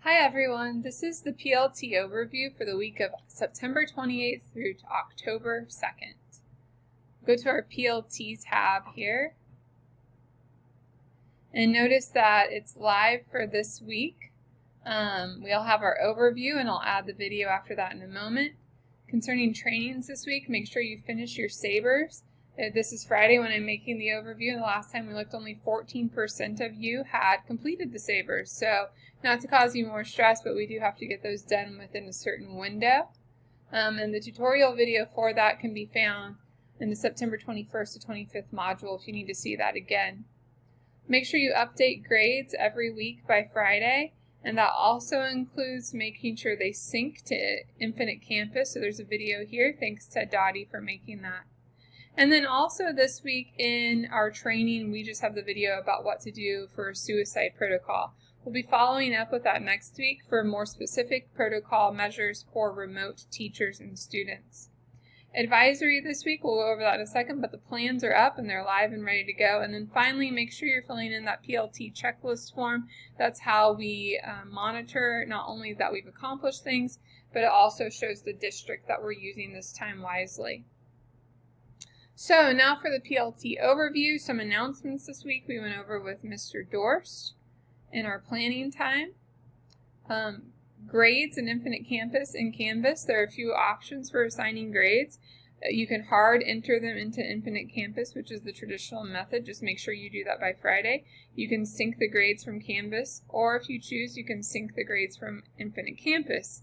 Hi everyone, this is the PLT overview for the week of September 28th through to October 2nd. Go to our PLT tab here and notice that it's live for this week. We'll have our overview and I'll add the video after that in a moment. Concerning trainings this week, make sure you finish your sabers. This is Friday when I'm making the overview, and the last time we looked, only 14% of you had completed the sabers. So, not to cause you more stress, but we do have to get those done within a certain window. And the tutorial video for that can be found in the September 21st to 25th module if you need to see that again. Make sure you update grades every week by Friday, and that also includes making sure they sync to Infinite Campus. So there's a video here. Thanks to Dottie for making that. And then also this week in our training, we just have the video about what to do for a suicide protocol. We'll be following up with that next week for more specific protocol measures for remote teachers and students. Advisory this week, we'll go over that in a second, but the plans are up and they're live and ready to go. And then finally, make sure you're filling in that PLT checklist form. That's how we monitor not only that we've accomplished things, but it also shows the district that we're using this time wisely. So now for the PLT overview, some announcements this week we went over with Mr. Dorst in our planning time. Grades in Infinite Campus and Canvas, there are a few options for assigning grades. You can hard enter them into Infinite Campus, which is the traditional method. Just make sure you do that by Friday. You can sync the grades from Canvas, or if you choose, you can sync the grades from Infinite Campus.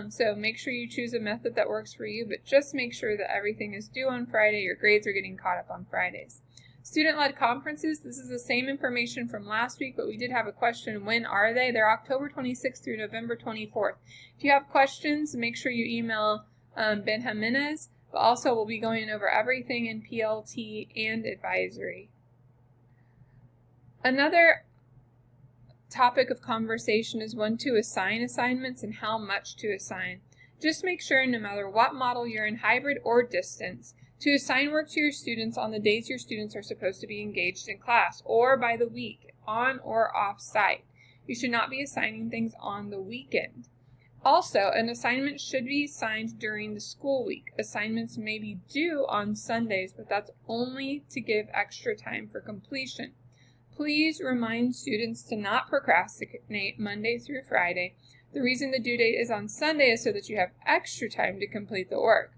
So make sure you choose a method that works for you, but just make sure that everything is due on Friday. Your grades are getting caught up on Fridays. Student-led conferences, this is the same information from last week, but we did have a question. When are they? They're October 26th through November 24th. If you have questions, make sure you email Ben Jimenez, but also we'll be going over everything in PLT and advisory. Another topic of conversation is when to assign assignments and how much to assign. Just make sure, no matter what model you're in, hybrid or distance, to assign work to your students on the days your students are supposed to be engaged in class, or by the week, on or off site. You should not be assigning things on the weekend. Also, an assignment should be assigned during the school week. Assignments may be due on Sundays, but that's only to give extra time for completion. Please remind students to not procrastinate Monday through Friday. The reason the due date is on Sunday is so that you have extra time to complete the work.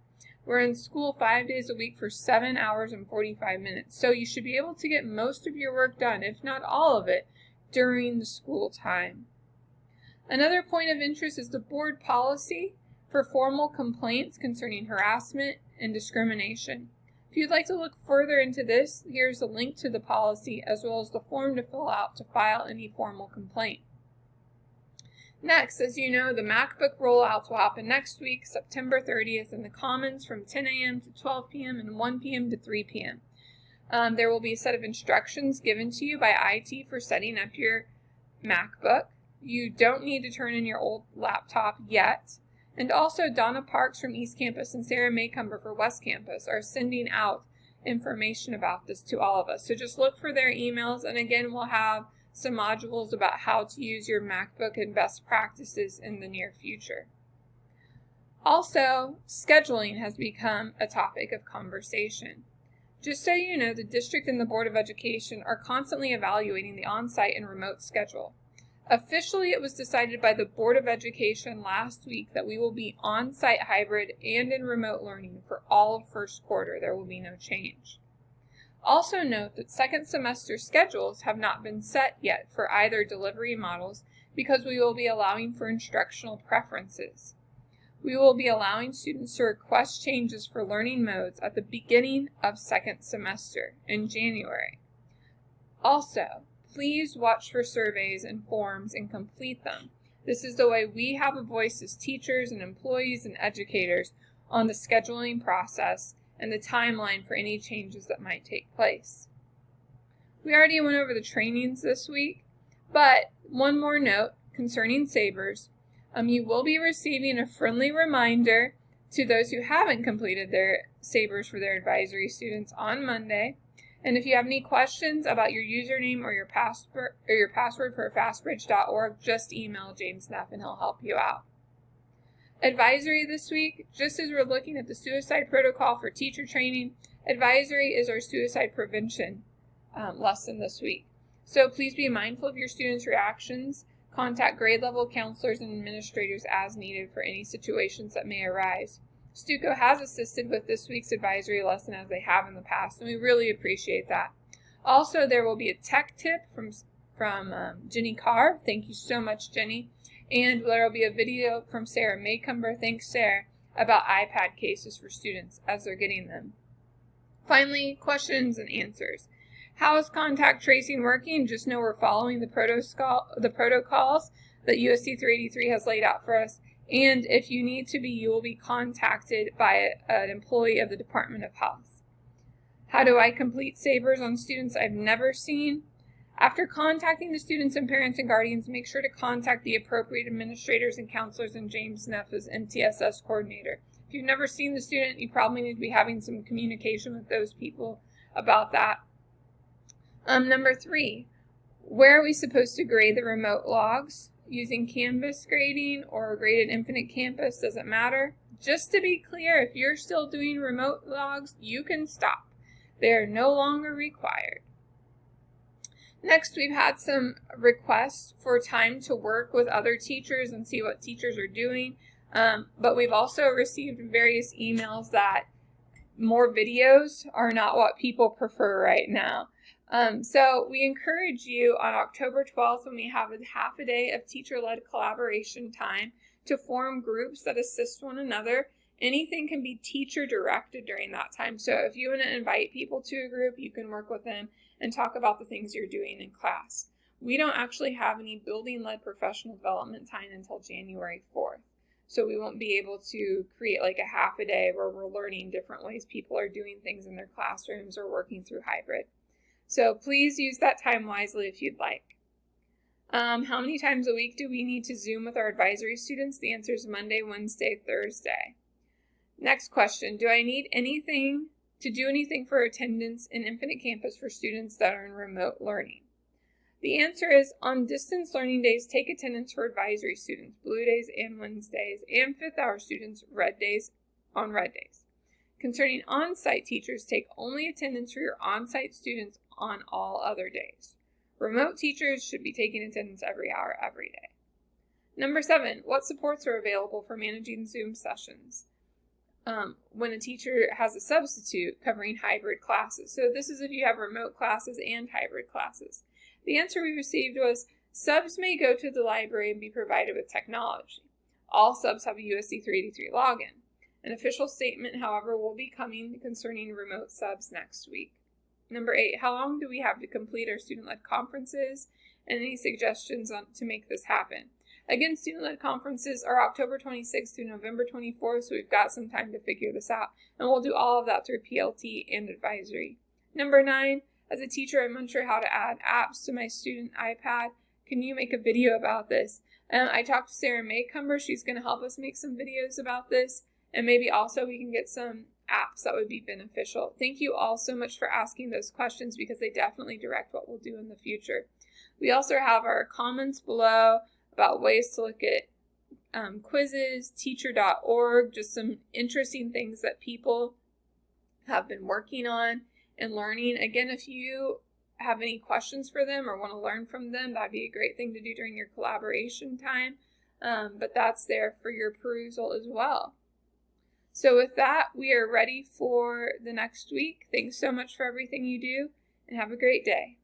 We're in school 5 days a week for 7 hours and 45 minutes, so you should be able to get most of your work done, if not all of it, during the school time. Another point of interest is the board policy for formal complaints concerning harassment and discrimination. If you'd like to look further into this, here's a link to the policy as well as the form to fill out to file any formal complaint. Next, as you know, the MacBook rollouts will happen next week, September 30th, in the Commons from 10 a.m. to 12 p.m. and 1 p.m. to 3 p.m. There will be a set of instructions given to you by IT for setting up your MacBook. You don't need to turn in your old laptop yet. And also, Donna Parks from East Campus and Sarah Maycumber for West Campus are sending out information about this to all of us. So just look for their emails, and again, we'll have some modules about how to use your MacBook and best practices in the near future. Also, scheduling has become a topic of conversation. Just so you know, the district and the Board of Education are constantly evaluating the on-site and remote schedule. Officially, it was decided by the Board of Education last week that we will be on-site hybrid and in remote learning for all of first quarter. There will be no change. Also note that second semester schedules have not been set yet for either delivery models because we will be allowing for instructional preferences. We will be allowing students to request changes for learning modes at the beginning of second semester in January. Also, please watch for surveys and forms and complete them. This is the way we have a voice as teachers and employees and educators on the scheduling process and the timeline for any changes that might take place. We already went over the trainings this week, but one more note concerning sabers. You will be receiving a friendly reminder to those who haven't completed their sabers for their advisory students on Monday. And if you have any questions about your username or your password for fastbridge.org, just email James Neff and he'll help you out. Advisory this week, just as we're looking at the suicide protocol for teacher training, advisory is our suicide prevention lesson this week. So please be mindful of your students' reactions. Contact grade level counselors and administrators as needed for any situations that may arise. Stuco has assisted with this week's advisory lesson as they have in the past, and we really appreciate that. Also, there will be a tech tip from Jenny Carr. Thank you so much, Jenny. And there will be a video from Sarah Maycumber, thanks Sarah, about iPad cases for students as they're getting them. Finally, questions and answers. How is contact tracing working? Just know we're following the protocols that USC 383 has laid out for us. And if you need to be, you will be contacted by an employee of the Department of Health. How do I complete savers on students I've never seen? After contacting the students and parents and guardians, make sure to contact the appropriate administrators and counselors and James Neff as MTSS coordinator. If you've never seen the student, you probably need to be having some communication with those people about that. Number 3, where are we supposed to grade the remote logs? Using Canvas grading or graded Infinite Campus, doesn't matter. Just to be clear, if you're still doing remote logs, you can stop. They are no longer required. Next, we've had some requests for time to work with other teachers and see what teachers are doing, but we've also received various emails that more videos are not what people prefer right now. So we encourage you on October 12th, when we have a half a day of teacher-led collaboration time, to form groups that assist one another. Anything can be teacher-directed during that time. So if you want to invite people to a group, you can work with them and talk about the things you're doing in class. We don't actually have any building-led professional development time until January 4th. So we won't be able to create like a half a day where we're learning different ways people are doing things in their classrooms or working through hybrid. So please use that time wisely if you'd like. How many times a week do we need to Zoom with our advisory students? The answer is Monday, Wednesday, Thursday. Next question, do I need to do anything for attendance in Infinite Campus for students that are in remote learning? The answer is, on distance learning days, take attendance for advisory students, blue days and Wednesdays, and 5th hour students, red days on red days. Concerning on-site teachers, take only attendance for your on-site students on all other days. Remote teachers should be taking attendance every hour, every day. Number 7, what supports are available for managing Zoom sessions when a teacher has a substitute covering hybrid classes? So this is if you have remote classes and hybrid classes. The answer we received was, subs may go to the library and be provided with technology. All subs have a USC 383 login. An official statement, however, will be coming concerning remote subs next week. Number 8, how long do we have to complete our student-led conferences, and any suggestions to make this happen? Again, student-led conferences are October 26th through November 24th, so we've got some time to figure this out, and we'll do all of that through PLT and advisory. Number 9, as a teacher, I'm unsure how to add apps to my student iPad. Can you make a video about this? I talked to Sarah Maycumber. She's going to help us make some videos about this, and maybe also we can get some apps that would be beneficial. Thank you all so much for asking those questions, because they definitely direct what we'll do in the future. We also have our comments below about ways to look at quizzes, teacher.org, just some interesting things that people have been working on and learning. Again, if you have any questions for them or want to learn from them, that'd be a great thing to do during your collaboration time. But that's there for your perusal as well. So with that, we are ready for the next week. Thanks so much for everything you do, and have a great day.